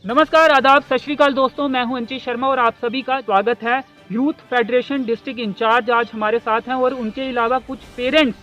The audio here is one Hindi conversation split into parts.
नमस्कार, आदाब, सत श्री अकाल दोस्तों। मैं हूं अंची शर्मा और आप सभी का स्वागत है। यूथ फेडरेशन डिस्ट्रिक्ट इंचार्ज आज हमारे साथ हैं और उनके अलावा कुछ पेरेंट्स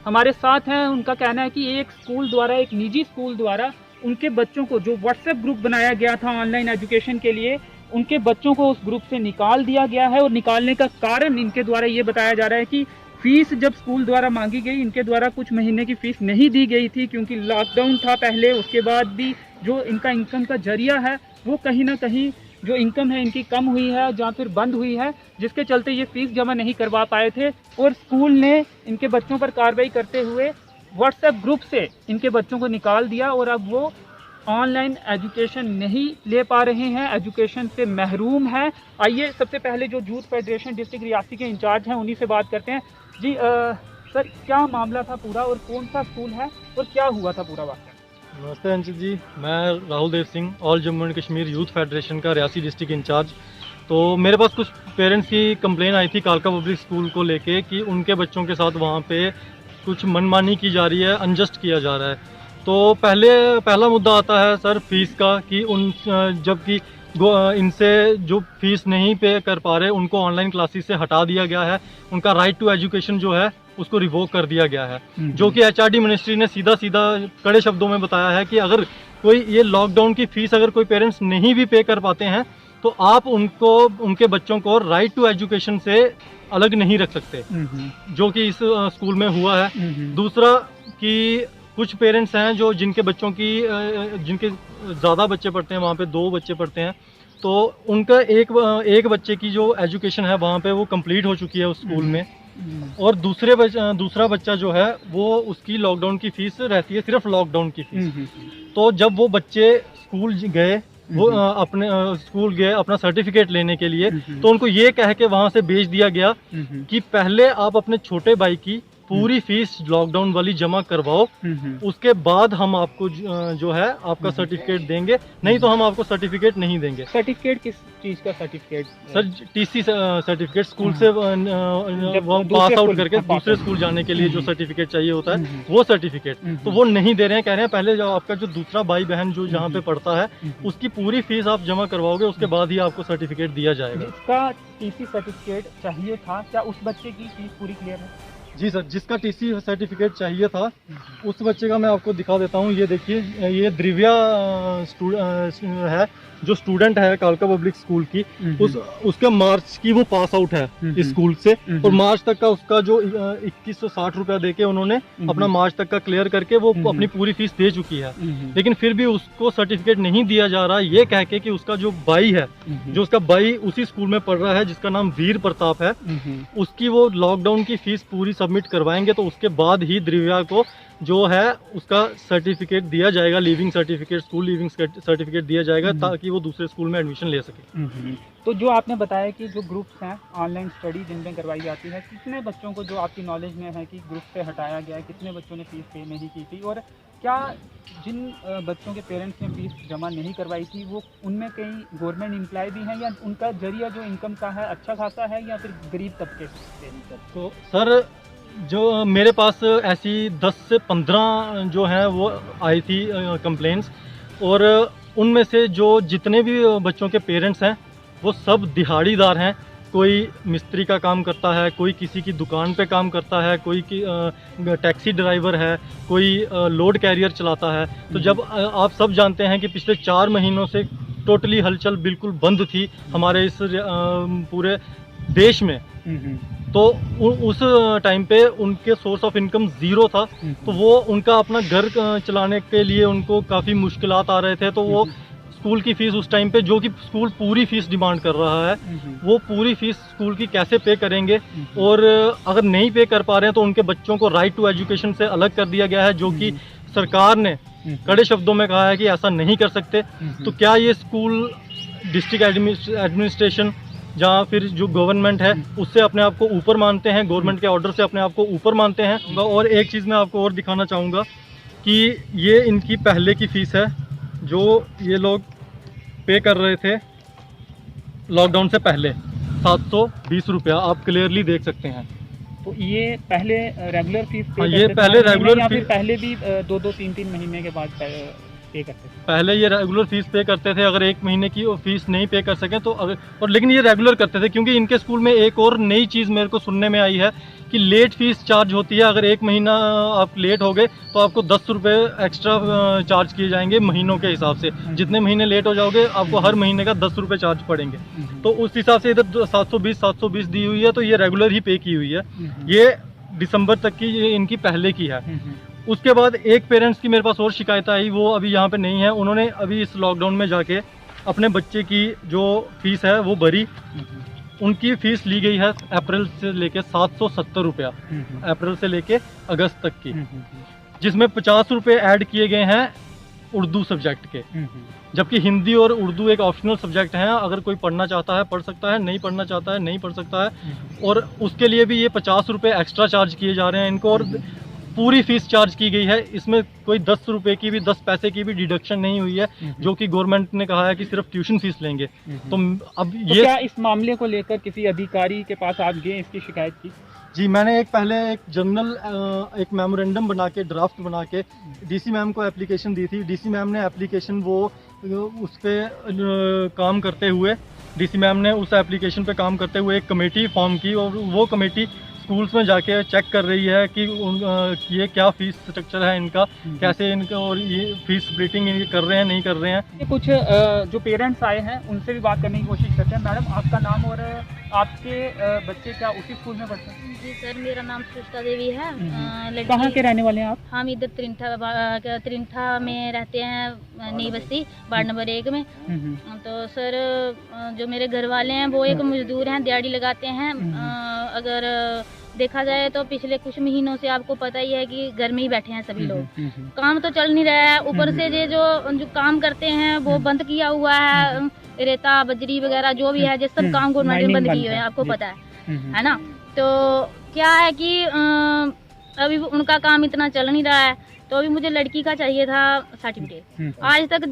हमारे साथ हैं। उनका कहना है कि एक स्कूल द्वारा, एक निजी स्कूल द्वारा उनके बच्चों को, जो व्हाट्सएप ग्रुप बनाया गया था ऑनलाइन एजुकेशन के लिए, उनके बच्चों को उस ग्रुप से निकाल दिया गया है। और निकालने का कारण इनके द्वारा ये बताया जा रहा है कि फीस जब स्कूल द्वारा मांगी गई, इनके द्वारा कुछ महीने की फीस नहीं दी गई थी क्योंकि लॉकडाउन था पहले। उसके बाद भी जो इनका इनकम का जरिया है वो कहीं ना कहीं जो इनकम है इनकी कम हुई है या फिर बंद हुई है, जिसके चलते ये फीस जमा नहीं करवा पाए थे। और स्कूल ने इनके बच्चों पर कार्रवाई करते हुए व्हाट्सएप ग्रुप से इनके बच्चों को निकाल दिया और अब वो ऑनलाइन एजुकेशन नहीं ले पा रहे हैं, एजुकेशन से महरूम है। आइए सबसे पहले जो यूथ फेडरेशन डिस्ट्रिक्ट रियासी के इंचार्ज हैं उन्हीं से बात करते हैं। जी सर, क्या मामला था पूरा और कौन सा स्कूल है और क्या हुआ था पूरा वाक़या? नमस्ते अंशित जी, मैं Rahul Dev Singh, all Jammu and Kashmir youth federation का रियासी डिस्ट्रिक्ट इंचार्ज। तो मेरे पास कुछ पेरेंट्स की कंप्लेन आई थी कालका पब्लिक स्कूल को लेके कि उनके बच्चों के साथ वहाँ पे कुछ मनमानी की जा रही है, अनजस्ट किया जा रहा है। तो पहला मुद्दा आता है सर फीस का कि जबकि इनसे जो फीस नहीं पे कर पा रहे उनको ऑनलाइन क्लासेस से हटा दिया गया है। उनका राइट टू एजुकेशन जो है उसको रिवोक कर दिया गया है, जो कि एचआरडी मिनिस्ट्री ने सीधा कड़े शब्दों में बताया है कि अगर कोई ये लॉकडाउन की फीस अगर कोई पेरेंट्स नहीं भी पे कर पाते हैं तो आप उनके बच्चों को राइट टू एजुकेशन से अलग नहीं रख सकते, जो कि इस स्कूल में हुआ है। दूसरा कि कुछ पेरेंट्स हैं जिनके बच्चों की जिनके ज़्यादा बच्चे पढ़ते हैं, वहाँ पे 2 बच्चे पढ़ते हैं, तो उनका एक बच्चे की जो एजुकेशन है वहाँ पे वो कंप्लीट हो चुकी है उस स्कूल में, और दूसरा बच्चा जो है वो उसकी लॉकडाउन की फीस रहती है, सिर्फ लॉकडाउन की फीस। तो जब वो बच्चे स्कूल गए, वो स्कूल गए अपना सर्टिफिकेट लेने के लिए, तो उनको ये कह के वहाँ से भेज दिया गया कि पहले आप अपने छोटे भाई की पूरी फीस लॉकडाउन वाली जमा करवाओ, उसके बाद हम आपको जो है आपका सर्टिफिकेट देंगे, नहीं तो हम आपको सर्टिफिकेट नहीं देंगे। सर्टिफिकेट किस चीज़ का certificate? Sir TC certificate, school से पास आउट करके दूसरे स्कूल जाने के लिए जो सर्टिफिकेट चाहिए होता है वो सर्टिफिकेट, तो वो नहीं दे रहे हैं। कह रहे हैं पहले जो आपका जो दूसरा भाई बहन जो जहाँ पे पढ़ता है उसकी पूरी फीस आप जमा करवाओगे, उसके बाद ही आपको सर्टिफिकेट दिया जाएगा। जिसका टीसी सर्टिफिकेट चाहिए था, क्या उस बच्चे की फीस पूरी क्लियर है? जी सर, जिसका टीसी सर्टिफिकेट चाहिए था उस बच्चे का मैं आपको दिखा देता हूँ। ये देखिए, ये दिव्या है जो स्टूडेंट है कालका पब्लिक स्कूल की, उसके मार्च की वो पास आउट है इस स्कूल से, और मार्च तक का उसका जो 2160 रुपया देके उन्होंने अपना मार्च तक का क्लियर करके वो अपनी पूरी फीस दे चुकी है। लेकिन फिर भी उसको सर्टिफिकेट नहीं दिया जा रहा, ये कह के कि उसका जो भाई है, जो उसका भाई उसी स्कूल में पढ़ रहा है जिसका नाम वीर प्रताप है, उसकी वो लॉकडाउन की फीस पूरी सबमिट करवाएंगे तो उसके बाद ही दिव्या को जो है उसका सर्टिफिकेट दिया जाएगा, leaving certificate, school leaving certificate दिया जाएगा, ताकि वो दूसरे स्कूल में एडमिशन ले सके। तो जो आपने बताया कि जो ग्रुप्स हैं ऑनलाइन स्टडी जिनमें करवाई जाती है, कितने बच्चों को जो आपकी नॉलेज में है कि ग्रुप से हटाया गया है, कितने बच्चों ने फीस पे नहीं की थी, और क्या जिन बच्चों के पेरेंट्स ने फीस जमा नहीं करवाई थी वो उनमें कई गवर्नमेंट एम्प्लॉय भी हैं, या उनका जरिया जो इनकम का है अच्छा खासा है, या फिर गरीब तबके से? तो सर जो मेरे पास ऐसी 10 से 15 जो हैं वो आई थी कंप्लेंट्स, और उनमें से जो जितने भी बच्चों के पेरेंट्स हैं वो सब दिहाड़ीदार हैं। कोई मिस्त्री का काम करता है, कोई किसी की दुकान पे काम करता है, कोई टैक्सी ड्राइवर है, कोई लोड कैरियर चलाता है। तो जब आप सब जानते हैं कि पिछले 4 महीनों से टोटली हलचल बिल्कुल बंद थी हमारे इस पूरे देश में, तो उस टाइम पे उनके सोर्स ऑफ इनकम ज़ीरो था, तो वो उनका अपना घर चलाने के लिए उनको काफ़ी मुश्किलात आ रहे थे। तो वो स्कूल की फ़ीस उस टाइम पे, जो कि स्कूल पूरी फ़ीस डिमांड कर रहा है, वो पूरी फ़ीस स्कूल की कैसे पे करेंगे, और अगर नहीं पे कर पा रहे हैं तो उनके बच्चों को राइट टू एजुकेशन से अलग कर दिया गया है, जो कि सरकार ने कड़े शब्दों में कहा है कि ऐसा नहीं कर सकते। तो क्या ये स्कूल डिस्ट्रिक्ट एडमिनिस्ट्रेशन जहाँ फिर जो गवर्नमेंट है उससे अपने आप को ऊपर मानते हैं, गवर्नमेंट के ऑर्डर से अपने आप को ऊपर मानते हैं? और एक चीज़ मैं आपको और दिखाना चाहूँगा कि ये इनकी पहले की फ़ीस है जो ये लोग पे कर रहे थे लॉकडाउन से पहले, 720 रुपया, आप क्लियरली देख सकते हैं। तो ये पहले रेगुलर फीस? हाँ, ये पहले रेगुलर फीस, पहले भी 2-2, 3-3 महीने के बाद पे करते थे? पहले ये रेगुलर फीस पे करते थे, अगर एक महीने की फीस नहीं पे कर सकें तो अगर, और लेकिन ये रेगुलर करते थे, क्योंकि इनके स्कूल में एक और नई चीज़ मेरे को सुनने में आई है कि लेट फीस चार्ज होती है। अगर एक महीना आप लेट हो गए तो आपको 10 रुपये एक्स्ट्रा चार्ज किए जाएंगे महीनों के हिसाब से। जितने महीने लेट हो जाओगे आपको हर महीने का 10 रुपये चार्ज पड़ेंगे। तो उस हिसाब से इधर 720 दी हुई है, तो ये रेगुलर ही पे की हुई है। ये दिसंबर तक की ये इनकी पहले की है। उसके बाद एक पेरेंट्स की मेरे पास और शिकायत आई, वो अभी यहाँ पे नहीं है। उन्होंने अभी इस लॉकडाउन में जाके अपने बच्चे की जो फीस है वो भरी। उनकी फीस ली गई है अप्रैल से लेके 770 रुपया, अप्रैल से लेके अगस्त तक की, जिसमें 50 रुपये ऐड किए गए हैं उर्दू सब्जेक्ट के, जबकि हिंदी और उर्दू एक ऑप्शनल सब्जेक्ट हैं। अगर कोई पढ़ना चाहता है पढ़ सकता है, नहीं पढ़ना चाहता है नहीं पढ़ सकता है। और उसके लिए भी ये 50 रुपये एक्स्ट्रा चार्ज किए जा रहे हैं इनको, और पूरी फीस चार्ज की गई है। इसमें कोई 10 रुपये की भी 10 पैसे की भी डिडक्शन नहीं हुई है, जो कि गवर्नमेंट ने कहा है कि सिर्फ ट्यूशन फीस लेंगे। तो अब तो ये क्या इस मामले को लेकर किसी अधिकारी के पास आप गए, इसकी शिकायत की? जी, मैंने पहले एक जनरल एक मेमोरेंडम बना के, ड्राफ्ट बना के डीसी मैम को एप्लीकेशन दी थी। डीसी मैम ने एप्लीकेशन उस पर काम करते हुए, डीसी मैम ने उस एप्लीकेशन पे काम करते हुए एक कमेटी फॉर्म की, और वो कमेटी स्कूल्स में जाके चेक कर रही है कि ये क्या फीस स्ट्रक्चर है इनका, कैसे इनका, और ये फीस स्प्लिटिंग कर रहे हैं नहीं कर रहे हैं। कुछ जो पेरेंट्स आए हैं उनसे भी बात करने की कोशिश करते हैं। मैडम, आपका नाम और आपके बच्चे क्या उसी स्कूल में पढ़ते हैं? जी सर, मेरा नाम सुष्टा देवी है। कहाँ के रहने वाले हैं आप? हम इधर त्रिंठा में रहते हैं, नई बस्ती वार्ड नंबर 1 में। तो सर, जो मेरे घर वाले हैं वो एक मजदूर हैं, दिहाड़ी लगाते हैं। अगर देखा जाए तो पिछले कुछ महीनों से आपको पता ही है कि घर में ही बैठे हैं सभी लोग। काम तो चल नहीं रहा है, ऊपर से ये जो काम करते हैं वो बंद किया हुआ है। रेता बजरी वगैरह जो भी है, जो सब काम गवर्नमेंट ने बंद किए हुए हैं, आपको पता है ना। तो क्या है कि अभी उनका काम इतना चल नहीं रहा है, तो अभी मुझे लड़की का चाहिए था सर्टिफिकेट। आज तक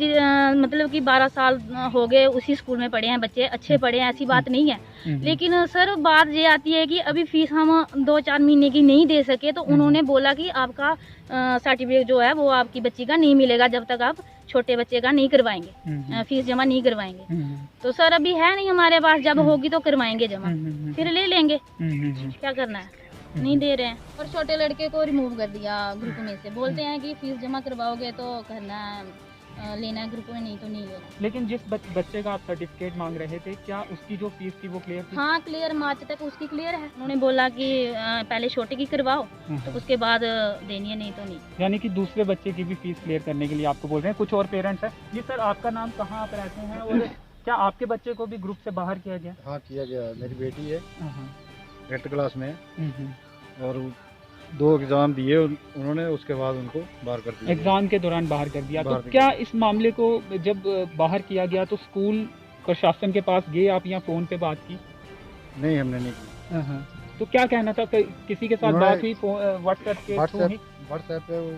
मतलब कि 12 साल हो गए उसी स्कूल में पढ़े हैं बच्चे, अच्छे पढ़े हैं, ऐसी बात नहीं है। लेकिन सर, बात ये आती है कि अभी फीस हम 2-4 महीने की नहीं दे सके, तो उन्होंने बोला कि आपका सर्टिफिकेट जो है वो आपकी बच्ची का नहीं मिलेगा जब तक आप छोटे बच्चे का नहीं करवाएंगे, फीस जमा नहीं करवाएंगे। तो सर, अभी है नहीं हमारे पास, जब होगी तो करवाएंगे जमा, फिर ले लेंगे। क्या करना है, नहीं दे रहे हैं। और छोटे लड़के को रिमूव कर दिया ग्रुप में से, बोलते हैं कि फीस जमा करवाओगे तो करना लेना है ग्रुप में, नहीं तो नहीं लेना। लेकिन जिस बच्चे का आप सर्टिफिकेट मांग रहे थे, क्या उसकी जो फीस थी वो क्लियर थी? हाँ, क्लियर, मार्च तक उसकी क्लियर है। उन्होंने बोला कि पहले छोटे की करवाओ, तो उसके बाद देनी है, नहीं तो नहीं। यानी कि दूसरे बच्चे की भी फीस क्लियर करने के लिए आपको बोल रहे हैं। कुछ और पेरेंट्स हैं। जी सर, आपका नाम, कहाँ आप रहते हैं, और क्या आपके बच्चे को भी ग्रुप से बाहर किया गया? हाँ, किया गया। मेरी बेटी है, 8th क्लास में, और 2 एग्ज़ाम दिए उन्होंने, उसके बाद उनको बाहर कर दिया। एग्जाम के दौरान बाहर कर दिया। तो क्या इस मामले को जब बाहर किया गया तो स्कूल प्रशासन के पास गए आप, या फोन पे बात की? नहीं, हमने नहीं की। तो क्या कहना था, किसी के साथ बात हुई व्हाट्सएप के थ्रू ही? व्हाट्सएप पे,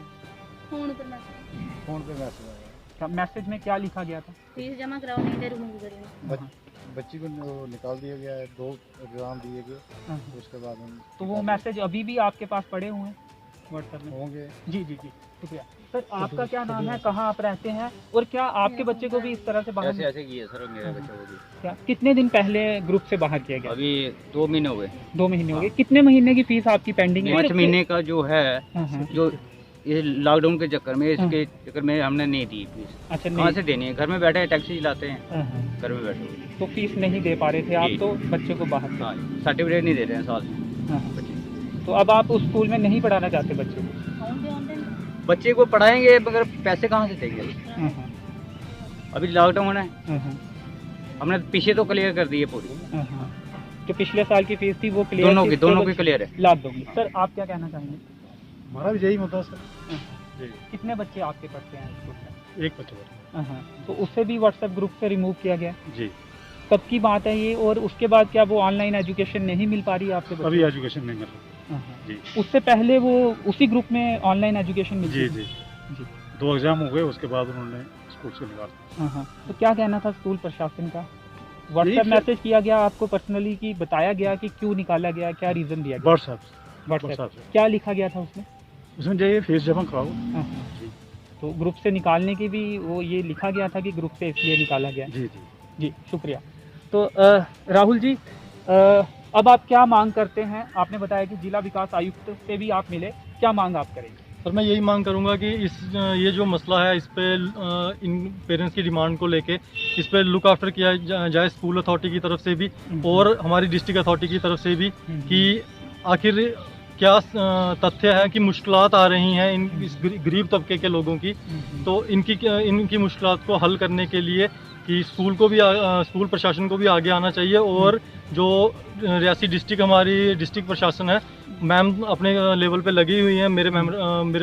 फोन पे मैसेज आया। मैसेज में क्या लिखा गया था? फीस जमा कराओ, नहीं तो रिमूव करेंगे। बच्ची को निकाल दिया गया है, 2 एग्ज़ाम दिए गए, उसके बाद तो वो मैसेज अभी भी आपके पास पड़े हुए हैं व्हाट्सएप में? होंगे। जी, शुक्रिया। सर, आपका क्या नाम है, कहाँ आप रहते हैं, और क्या आपके बच्चे को भी इस तरह से बाहर ऐसे किए सर? मेरे बच्चे को भी क्या कितने दिन पहले ग्रुप से बाहर किया गया? अभी 2 महीने हो गए। 2 महीने हो गए। कितने महीने की फीस आपकी पेंडिंग है? 5 महीने का जो है, जो ये लॉकडाउन के चक्कर में, इसके चक्कर में हमने नहीं दी फीस। अच्छा, कहाँ से देनी है? घर में बैठे टैक्सी चलाते हैं, घर में बैठे हुए, तो फीस नहीं दे पा रहे थे आप, तो बच्चे को बाहर सर्टिफिकेट नहीं दे रहे हैं साल में। तो अब आप उस स्कूल में नहीं पढ़ाना चाहते बच्चे को? बच्चे को पढ़ाएंगे मगर पैसे कहाँ से देंगे? अभी लॉकडाउन है, हमने पीछे तो क्लियर कर दी है पूरी। जो पिछले साल की फीस थी वो क्लियर, दोनों की क्लियर है। लाद दोगे। सर, आप क्या कहना चाहेंगे? हमारा भी यही मुद्दा सर। कितने बच्चे आपके पढ़ते हैं स्कूल में? एक बच्चा। तो उससे भी व्हाट्सएप ग्रुप से रिमूव किया गया? जी। कब की बात है ये, और उसके बाद क्या वो ऑनलाइन एजुकेशन नहीं मिल पा रही है आपके बच्चे? अभी एजुकेशन नहीं मिल रहा। जी। उससे पहले वो उसी ग्रुप में ऑनलाइन एजुकेशन मिलती? जी। 2 एग्ज़ाम हो गए, उसके बाद उन्होंने स्कूल से निकाल। तो क्या कहना था स्कूल प्रशासन का? व्हाट्सएप मैसेज किया गया आपको पर्सनली, कि बताया गया कि क्यों निकाला गया, क्या रीजन दिया गया? व्हाट्सएप। क्या लिखा गया था उसमें? उसमें जाइए फीस जमा कराओ। तो ग्रुप से निकालने की भी वो ये लिखा गया था कि ग्रुप से इसलिए निकाला गया। जी जी जी शुक्रिया। तो राहुल जी, अब आप क्या मांग करते हैं? आपने बताया कि जिला विकास आयुक्त से भी आप मिले, क्या मांग आप करेंगे? सर मैं यही मांग करूंगा कि ये जो मसला है इस पे इन पेरेंट्स की डिमांड को लेके इस पे लुक आफ्टर किया जाए स्कूल अथॉरिटी की तरफ से भी और हमारी डिस्ट्रिक्ट अथॉरिटी की तरफ से भी कि आखिर क्या तथ्य है कि मुश्किलात आ रही हैं इस गरीब तबके के लोगों की, तो इनकी मुश्किलात को हल करने के लिए कि स्कूल प्रशासन को भी आगे आना चाहिए और जो रियासी डिस्ट्रिक्ट हमारी डिस्ट्रिक्ट प्रशासन है, मैम अपने लेवल पे लगी हुई हैं मेरे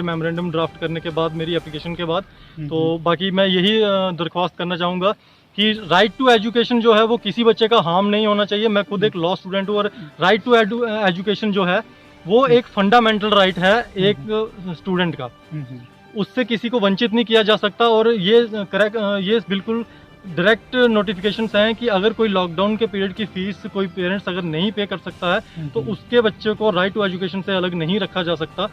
मेमोरेंडम ड्राफ्ट करने के बाद, मेरी एप्लीकेशन के बाद। तो बाकी मैं यही दरख्वास्त करना चाहूँगा कि राइट टू एजुकेशन जो है वो किसी बच्चे का हार्म नहीं होना चाहिए। मैं खुद एक लॉ स्टूडेंट हूँ और राइट टू एजुकेशन जो है वो एक फंडामेंटल राइट है एक स्टूडेंट का, उससे किसी को वंचित नहीं किया जा सकता। और ये बिल्कुल डायरेक्ट नोटिफिकेशंस हैं कि अगर कोई लॉकडाउन के पीरियड की फीस कोई पेरेंट्स अगर नहीं पे कर सकता है तो उसके बच्चे को राइट टू एजुकेशन से अलग नहीं रखा जा सकता।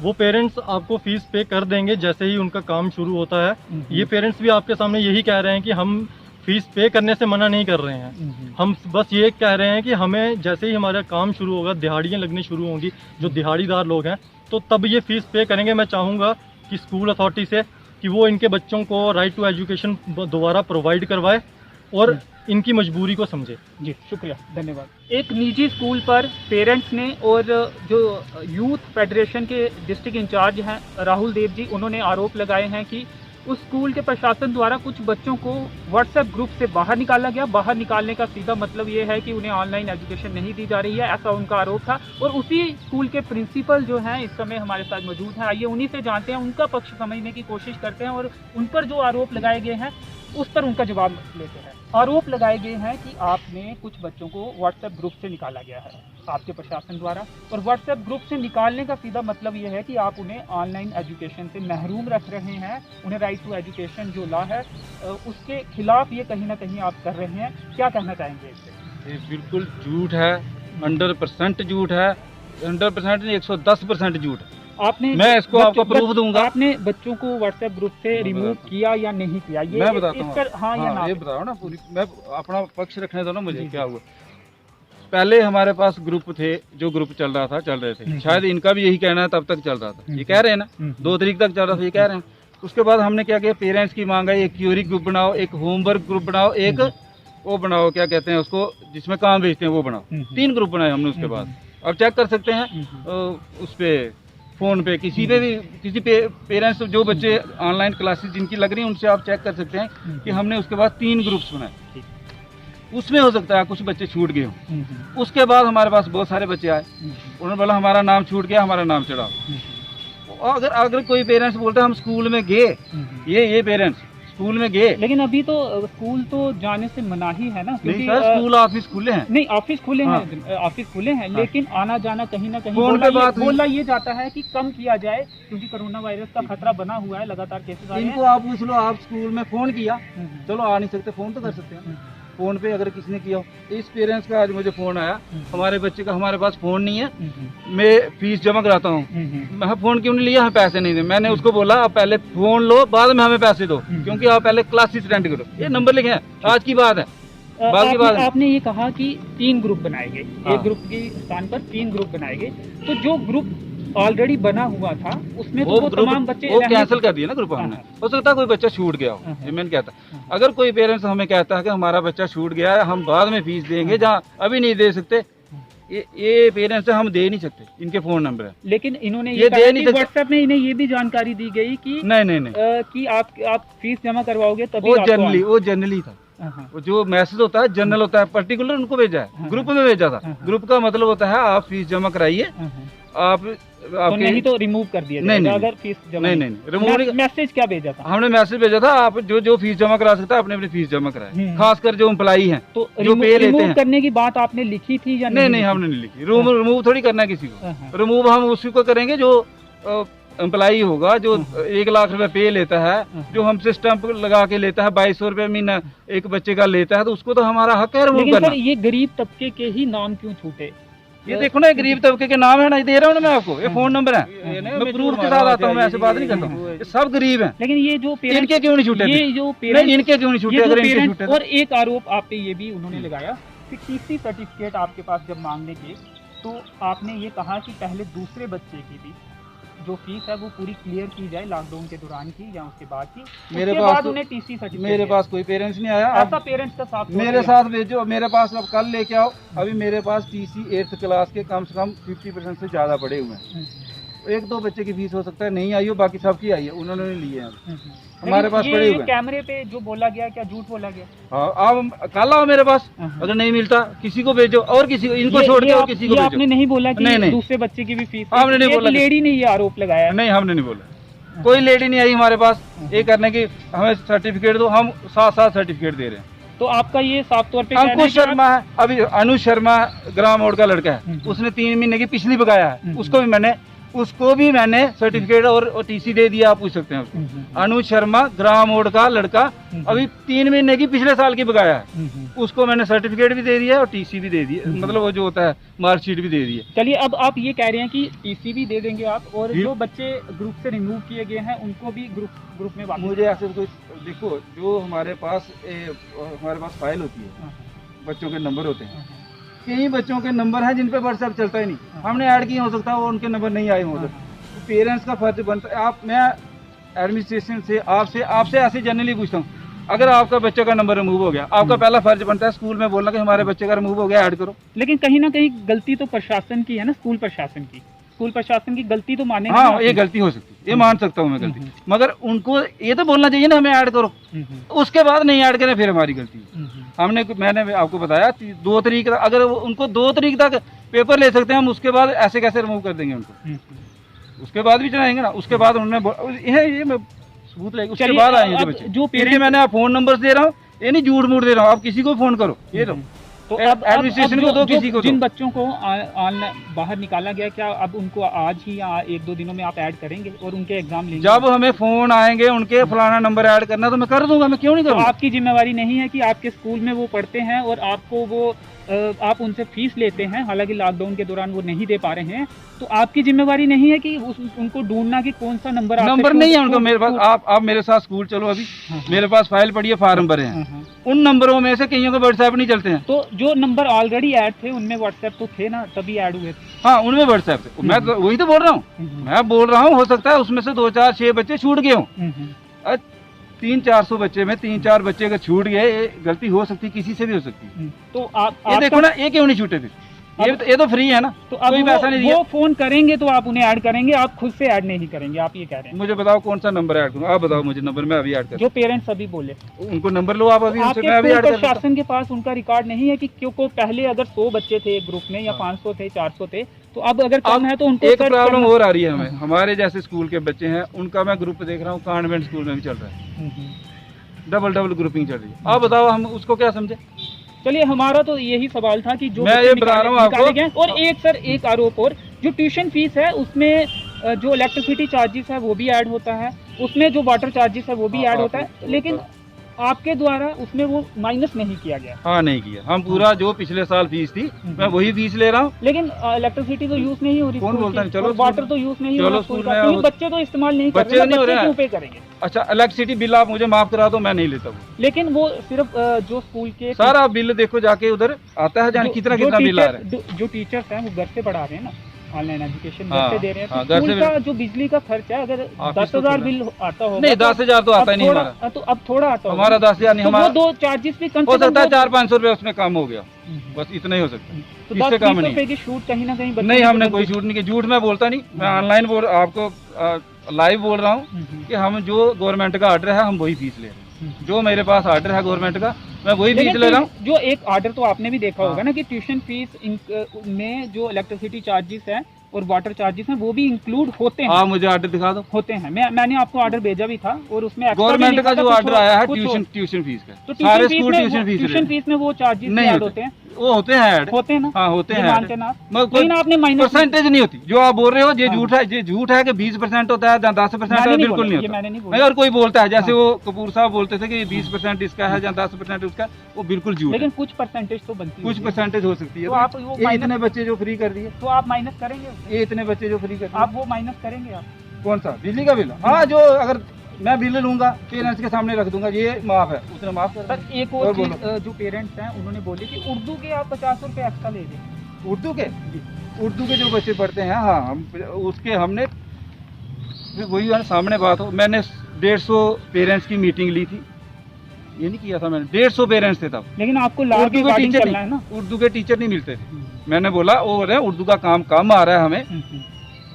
वो पेरेंट्स आपको फीस पे कर देंगे जैसे ही उनका काम शुरू होता है। ये पेरेंट्स भी आपके सामने यही कह रहे हैं कि हम फीस पे करने से मना नहीं कर रहे हैं, हम बस ये कह रहे हैं कि हमें जैसे ही हमारा काम शुरू होगा, दिहाड़ियाँ लगनी शुरू होंगी, जो दिहाड़ीदार लोग हैं, तो तब ये फीस पे करेंगे। मैं चाहूँगा कि स्कूल अथॉरिटी से कि वो इनके बच्चों को राइट टू एजुकेशन दोबारा प्रोवाइड करवाए और इनकी मजबूरी को समझे। जी शुक्रिया, धन्यवाद। एक निजी स्कूल पर पेरेंट्स ने और जो यूथ फेडरेशन के डिस्ट्रिक्ट इंचार्ज हैं राहुल देव जी, उन्होंने आरोप लगाए हैं कि उस स्कूल के प्रशासन द्वारा कुछ बच्चों को व्हाट्सएप ग्रुप से बाहर निकाला गया। बाहर निकालने का सीधा मतलब ये है कि उन्हें ऑनलाइन एजुकेशन नहीं दी जा रही है, ऐसा उनका आरोप था। और उसी स्कूल के प्रिंसिपल जो हैं इस समय हमारे साथ मौजूद हैं, आइए उन्हीं से जानते हैं, उनका पक्ष समझने की कोशिश करते हैं और उन पर जो आरोप लगाए गए हैं उस पर उनका जवाब लेते हैं। आरोप लगाए गए हैं कि आपने कुछ बच्चों को व्हाट्सएप ग्रुप से निकाला गया है आपके प्रशासन द्वारा, और व्हाट्सएप ग्रुप से निकालने का सीधा मतलब ये है कि आप उन्हें ऑनलाइन एजुकेशन से महरूम रख रहे हैं। उन्हें राइट टू एजुकेशन जो लॉ है उसके खिलाफ ये कहीं ना कहीं आप कर रहे हैं। क्या कहना चाहेंगे इससे? ये बिल्कुल झूठ है, 100% झूठ है, 100% नहीं 110% झूठ है। आपने मैं इसको आपको प्रूफ दूंगा। आपने बच्चों को व्हाट्सएप ग्रुप से रिमूव किया या नहीं किया? ये मैं बताता हूँ। हाँ या ना? ये बताओ ना पूरी, मैं अपना पक्ष रखने दो ना मुझे। क्या हुआ, पहले हमारे पास ग्रुप थे, जो ग्रुप चल रहे थे, शायद इनका भी यही कहना है, तब तक चल रहा था, ये कह रहे हैं ना 2 तारीख तक चल रहा था, ये कह रहे हैं। उसके बाद हमने क्या किया, पेरेंट्स की मांग है, एक क्यूरी ग्रुप बनाओ, एक होमवर्क ग्रुप बनाओ, एक वो बनाओ, क्या कहते हैं उसको, जिसमें काम भेजते हैं वो बनाओ। 3 ग्रुप बनाए हमने। उसके बाद अब चेक कर सकते हैं उस पे फोन पे किसी पेरेंट्स जो बच्चे ऑनलाइन क्लासेस जिनकी लग रही हैं उनसे आप चेक कर सकते हैं कि हमने उसके बाद 3 ग्रुप्स बनाए। उसमें हो सकता है कुछ बच्चे छूट गए हों। उसके बाद हमारे पास बहुत सारे बच्चे आए, उन्होंने बोला हमारा नाम छूट गया, हमारा नाम चढ़ाओ। अगर कोई पेरेंट्स बोलते हैं हम स्कूल में गए, ये पेरेंट्स स्कूल में गए, लेकिन अभी तो स्कूल तो जाने से मना ही है ना, नहीं सर, स्कूल ऑफिस खुले हैं। नहीं ऑफिस खुले हैं, ऑफिस खुले हैं, लेकिन आना जाना कहीं ना कहीं बोला ये जाता है कि कम किया जाए, क्योंकि कोरोना वायरस का खतरा बना हुआ है, लगातार केसेस आ रहे हैं। इनको आप पूछ लो, आप स्कूल में फोन किया, चलो आ नहीं सकते, फोन तो कर सकते हैं। फोन पे अगर किसी ने किया हो, इस पेरेंट्स का आज मुझे फोन आया, हमारे बच्चे का हमारे पास फोन नहीं है, मैं फीस जमा कराता हूँ। मैं फोन क्यों नहीं लिया, हमें पैसे नहीं दे। मैंने उसको बोला आप पहले फोन लो, बाद में हमें पैसे दो, क्योंकि आप पहले क्लासेस अटेंड करो। ये नंबर लिखे हैं, आज की बात है, बाकी बात। आपने ये कहा कि 3 ग्रुप बनाए गए, एक ग्रुप के स्थान पर 3 ग्रुप बनाए गए, तो जो ग्रुप ऑलरेडी बना हुआ था उसमें तो वो तमाम बच्चे वो कैंसिल कर दिया ना ग्रुप हमने। हो सकता है कोई बच्चा छूट गया हो, ये मैंने कहता। अगर कोई पेरेंट्स हमें कहता है कि हमारा बच्चा छूट गया है, हम बाद में फीस देंगे, जहाँ अभी नहीं दे सकते, ये पेरेंट्स हम दे नहीं सकते, इनके फोन नंबर है। लेकिन इन्होंने ये दे नहीं सकते। व्हाट्सएप में इन्हें ये भी जानकारी दी गई कि नहीं कि आप फीस जमा करवाओगे तभी। वो जनरली था, वो जो मैसेज होता है जनरल होता है, पर्टिकुलर उनको भेजा है, ग्रुप में भेजा था। ग्रुप का मतलब होता है आप फीस जमा कराइए, आप तो नहीं तो रिमूव कर दिया जाएगा अगर फीस जमा नहीं रिमूव। मैसेज क्या भेजा था? हमने मैसेज भेजा था, आप जो फीस जमा करा सकता है अपने अपनी फीस जमा कराए, खासकर जो एम्प्लॉई हैं, तो जो पे लेते हैं। करने की बात आपने लिखी थी या नहीं? हमने नहीं लिखी। रिमूव थोड़ी करना है किसी को, रिमूव हम उसी को करेंगे जो एम्प्लॉई होगा, जो 1 लाख रुपए पे लेता है, जो हमसे स्टैंप लगा के लेता है, 2200 रुपए महीना एक बच्चे का लेता है, तो उसको तो हमारा हक है रिमूव करना। ये गरीब तबके के ही नाम क्यों छूटे? ये देखो ना, गरीब तबके के नाम है ना, ये दे रहा हूँ ना मैं आपको, ये फोन नंबर है, मैं प्रूफ के साथ आता हूँ, मैं ऐसे बात नहीं करता हूँ, ये सब गरीब हैं। लेकिन ये जो इनके क्यों नहीं छूटे? ये जो नहीं, इनके क्यों नहीं छूटे? अगर इनके छूटे और एक आरोप आप पे ये भी उन्होंने लगाया कि टीसी सर्टिफिकेट आपके पास जब मांगने के, तो आपने ये कहा कि पहले दूसरे बच्चे की भी जो फीस है वो पूरी क्लियर की जाए लॉकडाउन के दौरान की या उसके बाद की, मेरे उसके पास बाद तो- उन्हें टीसी सर्टिफिकेट मेरे पास कोई पेरेंट्स नहीं आया। ऐसा पेरेंट्स का साथ मेरे साथ भेजो, मेरे पास अब कल लेके आओ। अभी मेरे पास टीसी 8th क्लास के कम से कम 50% से ज़्यादा पड़े हुए हैं। एक दो बच्चे की फीस हो सकता है नहीं आई हो, बाकी सबकी आई है, उन्होंने नहीं लिए हैं, हमारे पास पड़े हुए हैं। कैमरे पे जो बोला गया, क्या झूठ बोला गया? हाँ, आप कल आओ मेरे पास, अगर नहीं मिलता किसी को भेजो, और किसी को, इनको छोड़ के और किसी को भेजो। आपने नहीं बोला कि नहीं। दूसरे बच्चे की भी फीस? आपने नहीं बोला। लेडी ने ये आरोप लगाया? नहीं, हमने नहीं बोला, कोई लेडी नहीं आई हमारे पास ये करने की हमें सर्टिफिकेट दो, हम साथ सर्टिफिकेट दे रहे हैं। तो आपका ये साफ तौर पे कहना है अंकुश कि शर्मा है, अभी अनुज शर्मा ग्राम मोड़ का लड़का है, उसने 3 महीने की पिछली बकाया है, उसको भी मैंने सर्टिफिकेट और टीसी दे दिया, आप पूछ सकते हैं उसको। अनुज शर्मा ग्राम मोड़ का लड़का, अभी 3 महीने की पिछले साल की बकाया है, उसको मैंने सर्टिफिकेट भी दे दिया और टीसी भी दे दिया, मतलब वो जो होता है मार्कशीट भी दे दी है। चलिए, अब आप ये कह रहे हैं कि टीसी भी दे देंगे आप, और जो बच्चे ग्रुप से रिमूव किए गए हैं उनको भी ग्रुप में वापस? मुझे ऐसे कोई, देखो जो हमारे पास फाइल होती है, बच्चों के नंबर होते हैं, कई बच्चों के नंबर हैं जिन पे व्हाट्सएप चलता ही नहीं, हमने ऐड किया हो सकता है, वो उनके नंबर नहीं आए हो सकते। पेरेंट्स का फर्ज बनता है, मैं एडमिनिस्ट्रेशन से आपसे ऐसे जनरली पूछता हूँ, अगर आपका बच्चे का नंबर रिमूव हो गया, आपका पहला फर्ज बनता है स्कूल में बोलना कि हमारे बच्चे का रिमूव हो गया, ऐड करो। लेकिन कहीं ना कहीं गलती तो प्रशासन की है ना, स्कूल प्रशासन की गलती तो माने। हाँ, ये गलती हो सकती है, ये मान सकता हूँ मैं गलती, मगर उनको ये तो बोलना चाहिए ना हमें ऐड करो, उसके बाद नहीं ऐड करें फिर हमारी गलती है। मैंने आपको बताया 2 तारीख तक, अगर उनको 2 तारीख तक पेपर ले सकते हैं हम, उसके बाद ऐसे कैसे रिमूव कर देंगे उनको? उसके बाद भी चलाएंगे ना, उसके बाद उन्होंने ये मैं सबूत लेके उसके बाद आएंगे बच्चे। जो पेरेंट्स, मैंने आप फोन नंबर दे रहा हूँ, ये नहीं झूठ मूठ दे रहा हूँ, आप किसी को फोन करो, ये लो। तो अब एडमिनिस्ट्रेशन को दो, किसी को दो। जिन बच्चों को बाहर निकाला गया, क्या अब उनको आज ही या 1-2 दिनों में आप ऐड करेंगे और उनके एग्जाम लेंगे? जब हमें फोन आएंगे उनके फलाना नंबर ऐड करना तो मैं कर दूंगा, मैं क्यों नहीं करूँगा? तो आपकी जिम्मेवारी नहीं है कि आपके स्कूल में वो पढ़ते हैं और आपको वो आप उनसे फीस लेते हैं, हालांकि लॉकडाउन के दौरान वो नहीं दे पा रहे हैं, तो आपकी जिम्मेवारी नहीं है कि उनको ढूंढना कि कौन सा नंबर नहीं है उनका मेरे पास। आप मेरे साथ स्कूल चलो, अभी मेरे पास फाइल पड़ी है, फॉर्म भरे हैं, उन नंबरों में से कईयों के व्हाट्सएप नहीं चलते हैं। तो जो नंबर ऑलरेडी ऐड थे उनमें व्हाट्सएप तो थे ना, तभी ऐड हुए थे। हाँ, उनमें व्हाट्सएप थे, मैं तो वही तो बोल रहा हूँ, मैं बोल रहा हूँ हो सकता है उसमें से 2-4-6 बच्चे छूट गए हों। 300-400 बच्चे में 3-4 बच्चे अगर छूट गए, गलती हो सकती, किसी से भी हो सकती। तो आप ये देखो ना, ये क्यों नहीं छूटे थे? ये तो फ्री है ना, तो अब कोई पैसा नहीं दिया। वो फोन करेंगे तो आप उन्हें ऐड करेंगे, आप खुद से ऐड नहीं करेंगे, आप ये कह रहे हैं? मुझे बताओ कौन सा नंबर ऐड करूँ, आप बताओ मुझे नंबर, मैं अभी ऐड कर। जो पेरेंट्स अभी बोले उनको नंबर लो आप अभी, आपके मैं अभी ऐड कर देता हूं। प्रशासन के पास उनका रिकॉर्ड नहीं है कि क्योंकि पहले अगर 100 बच्चे थे एक ग्रुप में या 500 थे, 400 थे, तो अब अगर कम है तो उनको एक प्रॉब्लम और आ रही है हमें, हमारे जैसे स्कूल के बच्चे हैं, उनका मैं ग्रुप देख रहा हूँ, कॉन्वेंट स्कूल में भी चल रहा है, डबल ग्रुपिंग चल रही है। आप बताओ हम उसको क्या समझे? चलिए, हमारा तो यही सवाल था कि जो मैं ये बता रहा हूँ आपको। और एक आरोप और, जो ट्यूशन फीस है उसमें जो इलेक्ट्रिसिटी चार्जेस है वो भी ऐड होता है, उसमें जो वाटर चार्जेस है वो भी ऐड होता है, लेकिन आपके द्वारा उसमें वो माइनस नहीं किया गया। हाँ, नहीं किया, हम पूरा जो पिछले साल फीस थी मैं वही फीस ले रहा हूँ। लेकिन इलेक्ट्रिसिटी तो यूज नहीं हो रही, कौन बोलता है? चलो, वाटर तो यूज नहीं हो रहा, चलो, बच्चे तो इस्तेमाल नहीं कर रहे, बच्चे क्यों पे करेंगे? अच्छा, इलेक्ट्रिसिटी बिल आप मुझे माफ करा दो, मैं नहीं लेता हूँ। लेकिन वो सिर्फ जो स्कूल के सारा बिल देखो जाके उधर आता है, जाने कितना बिल आ रहा है। जो टीचर्स हैं वो घर से पढ़ा रहे हैं ना, ऑनलाइन एजुकेशन हाँ, घर से दे रहे हैं, हाँ, तो स्कूल का जो बिजली का खर्च है, अगर 10,000 बिल आता होगा, नहीं 10,000 तो आता ही नहीं हमारा, तो अब थोड़ा आता होगा, हमारा 10,000 नहीं, हमारा 2 चार्जेस भी कम हो सकता है 400-500 रुपए उसमें कम हो गया, बस इतना ही हो सकता है, तो इससे कम नहीं। की छूट कहीं ना कहीं नहीं, हमने कोई छूट नहीं की, झूठ मैं बोलता नहीं, मैं ऑनलाइन बोल आपको लाइव बोल रहा हूँ कि हम जो गवर्नमेंट का ऑर्डर है हम वही फीस ले रहे हैं, जो मेरे पास ऑर्डर है गवर्नमेंट का मैं वही फीस ले रहा हूँ। जो एक ऑर्डर तो आपने भी देखा होगा ना कि ट्यूशन फीस में जो इलेक्ट्रिसिटी चार्जेस है और वाटर चार्जेस हैं वो भी इंक्लूड होते हैं। आप मुझे ऑर्डर दिखा दो। होते हैं, मैंने आपको ऑर्डर भेजा भी था और उसमें गवर्नमेंट का जो ऑर्डर आया है ट्यूशन फीस का, तो सारे स्कूल ट्यूशन फीस में वो चार्जेस ऐड होते हैं। वो होते हैं ऐड, होते हैं ना, हाँ होते ये हैं मानते हैं ना आप? मगर कोई कोई ना आपने माइनस परसेंटेज नहीं होती जो आप बोल रहे हो। ये हाँ। झूठ है, ये झूठ है कि 20% होता है या 10% है, बिल्कुल नहीं होता। मैंने नहीं बोला। अगर कोई बोलता है जैसे हाँ। वो कपूर साहब बोलते थे कि 20% इसका है या 10% उसका, वो बिल्कुल झूठ है। लेकिन कुछ परसेंटेज तो बनती कुछ होगी। परसेंटेज हो सकती है। तो आप वो ये माइनस, इतने बच्चे जो फ्री कर दिए, तो आप माइनस करेंगे उससे? ये इतने बच्चे जो फ्री कर दिए, आप वो माइनस करेंगे आप? कौन सा बिजली का बिल? हाँ, जो अगर मैं बिल लूंगा पेरेंट्स के सामने रख दूंगा, ये माफ है, उसने माफ कर सर दिया। एक और और चीज बोलो। जो पेरेंट्स हैं उन्होंने बोली कि उर्दू के आप 50 रुपए एक्स्ट्रा ले दें। उर्दू के जो बच्चे पढ़ते हैं, हाँ हम उसके हमने वही है, सामने बात हो, मैंने 150 पेरेंट्स की मीटिंग ली थी, ये नहीं किया था मैंने, 150 पेरेंट्स थे तब। लेकिन आपको लॉ के उर्दू के अकॉर्डिंग टीचर चलना है ना। उर्दू के टीचर नहीं मिलते थे। मैंने बोला वो बोल रहे हैं उर्दू का काम कम आ रहा है हमें,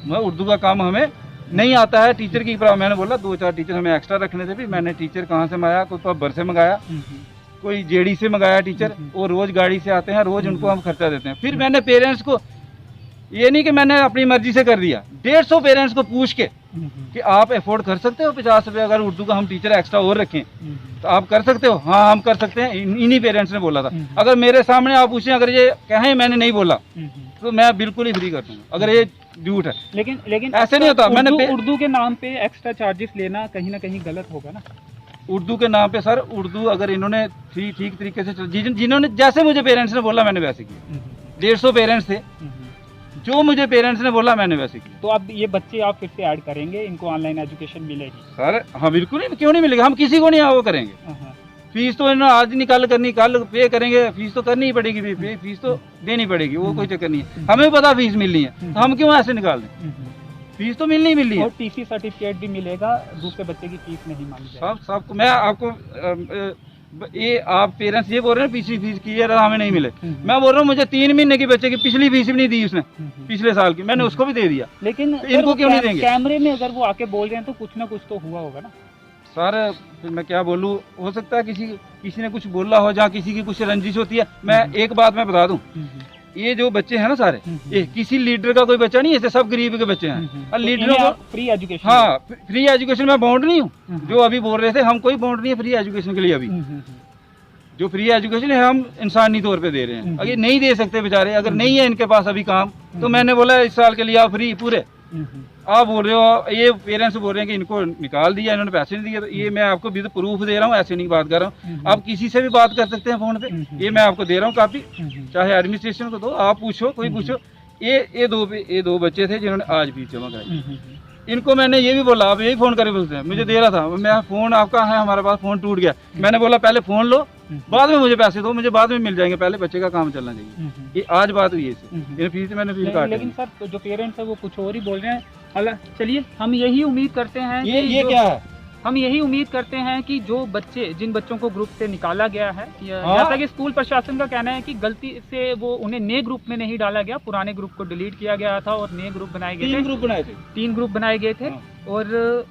मैं उर्दू का काम हमें नहीं आता है, टीचर की मैंने बोला 2-4 टीचर हमें एक्स्ट्रा रखने थे। भी मैंने टीचर कहाँ से मंगाया, कोई पब्बर से मंगाया, कोई जेडी से मंगाया टीचर, वो रोज गाड़ी से आते हैं, रोज उनको हम खर्चा देते हैं। फिर मैंने पेरेंट्स को, ये नहीं कि मैंने अपनी मर्जी से कर दिया, 150 पेरेंट्स को पूछ के कि आप अफोर्ड कर सकते हो 50 रुपये अगर उर्दू का हम टीचर एक्स्ट्रा और रखें तो आप कर सकते हो? हाँ हम कर सकते हैं, इन्हीं पेरेंट्स ने बोला था। अगर मेरे सामने आप पूछें, अगर ये कहें मैंने नहीं बोला तो मैं बिल्कुल ही फ्री कर दूंगा, अगर ये झूठ है। लेकिन ऐसे नहीं होता। मैंने उर्दू के नाम पे एक्स्ट्रा चार्जेस लेना कहीं ना कहीं गलत होगा ना। उर्दू के नाम पे सर, उर्दू अगर इन्होंने ठीक तरीके से जिन्होंने जैसे मुझे पेरेंट्स ने बोला मैंने वैसे किया। 150 पेरेंट्स थे, जो मुझे पेरेंट्स ने बोला मैंने वैसे किया। तो अब ये बच्चे आप फिर से ऐड करेंगे, इनको ऑनलाइन एजुकेशन मिलेगी? सर हाँ बिल्कुल नहीं, क्यों नहीं मिलेगा, हम किसी को नहीं वो करेंगे। फीस तो इन्होंने आज निकाल करनी, कल पे करेंगे, फीस तो करनी ही पड़ेगी, फीस तो देनी पड़ेगी, वो कोई चक्कर नहीं है। हमें पता फीस मिलनी है तो हम क्यों ऐसे निकाल दें, फीस तो मिलनी है। और टीसी सर्टिफिकेट भी मिलेगा, दूसरे बच्चे की फीस नहीं मांगी जाएगी। सबको मैं आपको ये आप पेरेंट्स ये बोल रहे हैं पिछली फीस की है हमें नहीं मिले, मैं बोल रहा हूँ मुझे 3 महीने की बच्चे की पिछली फीस भी नहीं दी उसने, पिछले साल की मैंने उसको भी दे दिया। लेकिन तो इनको क्यों नहीं देंगे? कैमरे में अगर वो आके बोल रहे हैं तो कुछ ना कुछ तो हुआ होगा ना सर। फिर मैं क्या बोलूँ, हो सकता है किसी ने कुछ बोला हो, जहाँ किसी की कुछ रंजिश होती है। मैं एक बात मैं बता दूं, ये जो बच्चे हैं ना सारे, ये किसी लीडर का कोई बच्चा नहीं है, सब गरीब के बच्चे हैं। और लीडरों को फ्री एजुकेशन, हाँ फ्री एजुकेशन में बाउंड नहीं हूँ। जो अभी बोल रहे थे हम कोई बाउंड नहीं है फ्री एजुकेशन के लिए। अभी जो फ्री एजुकेशन है हम इंसानी तौर पे दे रहे हैं। अगर नहीं दे सकते बेचारे, अगर नहीं है इनके पास अभी काम, तो मैंने बोला इस साल के लिए आप फ्री पूरे। आप बोल रहे हो, ये पेरेंट्स बोल रहे हैं कि इनको निकाल दिया, इन्होंने पैसे नहीं दिए, तो ये मैं आपको भी तो प्रूफ दे रहा हूँ, ऐसे नहीं बात कर रहा हूँ। आप किसी से भी बात कर सकते हैं फोन पे, ये मैं आपको दे रहा हूँ कापी, चाहे एडमिनिस्ट्रेशन को दो, आप पूछो, कोई पूछो। ये दो बच्चे थे जिन्होंने आज फीस जमा कराई। इनको मैंने ये भी बोला, आप यही फोन करके बोलते हैं, मुझे दे रहा था मैं, फोन आपका है हमारे पास, फोन टूट गया। मैंने बोला पहले फोन लो, बाद में मुझे पैसे दो, मुझे बाद में मिल जाएंगे, पहले बच्चे का काम चलना चाहिए। ये आज बात हुई है, ये फीस मैंने फीस काट। लेकिन सर जो पेरेंट्स है वो कुछ और ही बोल रहे हैं। चलिए हम यही उम्मीद करते हैं, ये क्या है, हम यही उम्मीद करते हैं कि जो बच्चे, जिन बच्चों को ग्रुप से निकाला गया है, जैसा कि स्कूल प्रशासन का कहना है कि गलती से वो उन्हें नए ग्रुप में नहीं डाला गया, पुराने ग्रुप को डिलीट किया गया था और नए ग्रुप बनाए गए थे। 3 ग्रुप बनाए गए थे और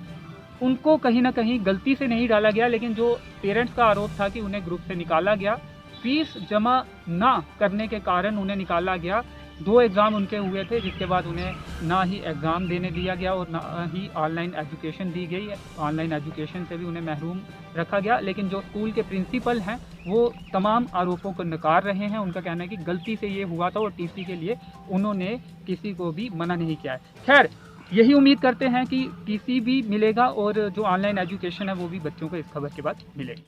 उनको कहीं ना कहीं गलती से नहीं डाला गया। लेकिन जो पेरेंट्स का आरोप था कि उन्हें ग्रुप से निकाला गया, फीस जमा ना करने के कारण उन्हें निकाला गया। 2 एग्ज़ाम उनके हुए थे, जिसके बाद उन्हें ना ही एग्ज़ाम देने दिया गया और ना ही ऑनलाइन एजुकेशन दी गई। ऑनलाइन एजुकेशन से भी उन्हें महरूम रखा गया। लेकिन जो स्कूल के प्रिंसिपल हैं वो तमाम आरोपों को नकार रहे हैं। उनका कहना है कि गलती से ये हुआ था और टीसी के लिए उन्होंने किसी को भी मना नहीं किया है। खैर, यही उम्मीद करते हैं कि टीसी भी मिलेगा और जो ऑनलाइन एजुकेशन है वो भी बच्चों को इस खबर के बाद मिलेगी।